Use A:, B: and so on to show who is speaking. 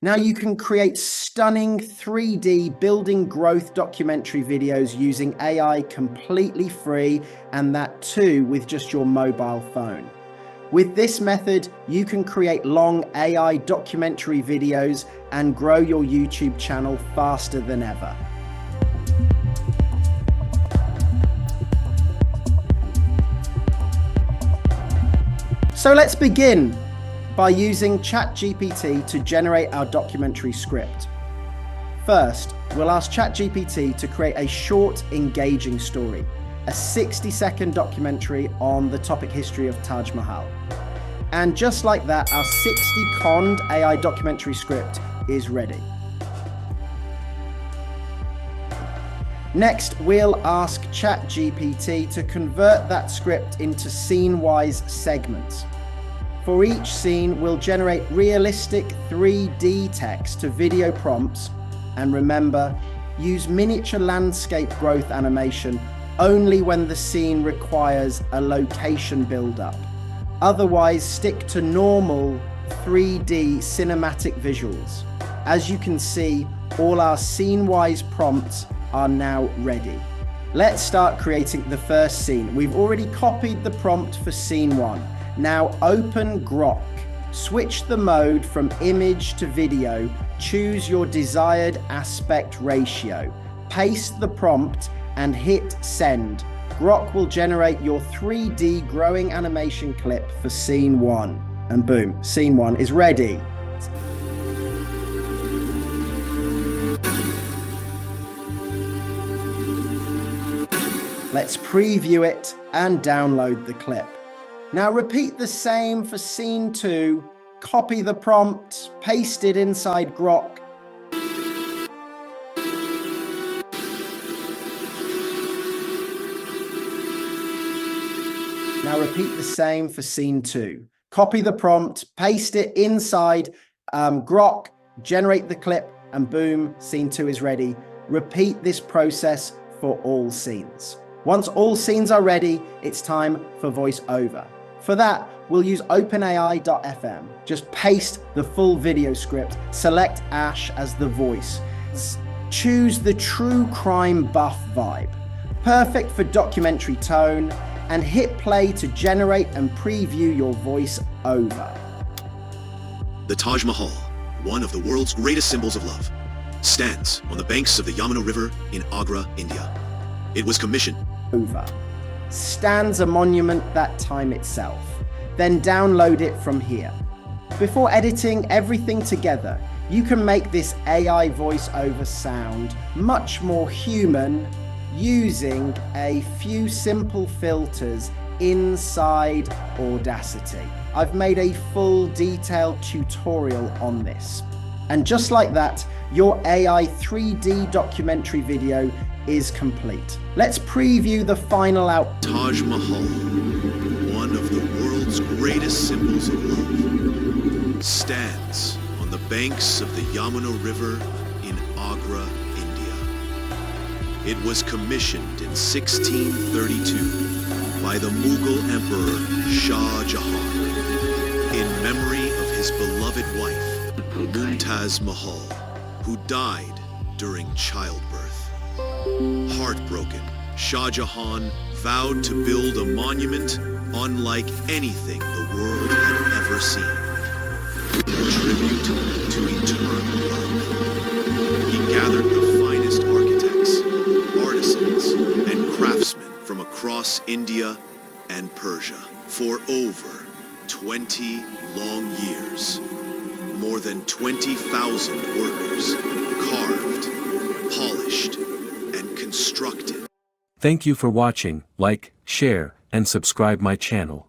A: Now you can create stunning 3D building growth documentary videos using AI completely free, and that too with just your mobile phone. With this method, you can create long AI documentary videos and grow your YouTube channel faster than ever. So let's begin by using ChatGPT to generate our documentary script. First, we'll ask ChatGPT to create a short, engaging story, a 60-second documentary on the topic history of Taj Mahal. And just like that, our 60-conned AI documentary script is ready. Next, we'll ask ChatGPT to convert that script into scene-wise segments. For each scene, we'll generate realistic 3D text to video prompts, and remember, use miniature landscape growth animation only when the scene requires a location build-up. Otherwise, stick to normal 3D cinematic visuals. As you can see, all our scene-wise prompts are now ready. Let's start creating the first scene. We've already copied the prompt for scene 1. Now open Grok, switch the mode from image to video, choose your desired aspect ratio, paste the prompt and hit send. Grok will generate your 3D growing animation clip for scene 1. And boom, scene 1 is ready. Let's preview it and download the clip. Now repeat the same for scene 2, copy the prompt, paste it inside Grok. Now repeat the same for scene 2. Copy the prompt, paste it inside Grok, generate the clip, and boom, scene 2 is ready. Repeat this process for all scenes. Once all scenes are ready, it's time for voiceover. For that, we'll use OpenAI.fm. Just paste the full video script, select Ash as the voice. Choose the true crime buff vibe, perfect for documentary tone, and hit play to generate and preview your voice over.
B: The Taj Mahal, one of the world's greatest symbols of love, stands on the banks of the Yamuna River in Agra, India. It was commissioned
A: over. Stands a monument that time itself. Then download it from here. Before editing everything together, you can make this AI voiceover sound much more human using a few simple filters inside Audacity. I've made a full detailed tutorial on this. And just like that, your AI 3D documentary video is complete. Let's preview the final out.
B: Taj Mahal, one of the world's greatest symbols of love, stands on the banks of the Yamuna River in Agra, India. It was commissioned in 1632 by the Mughal Emperor Shah Jahan in memory of his beloved wife, Mumtaz Mahal, who died during childbirth. Heartbroken, Shah Jahan vowed to build a monument unlike anything the world had ever seen. A tribute to eternal love. He gathered the finest architects, artisans, and craftsmen from across India and Persia for over 20 long years. More than 20,000 workers carved, polished, and constructed.
C: Thank you for watching. Like, share, and subscribe my channel.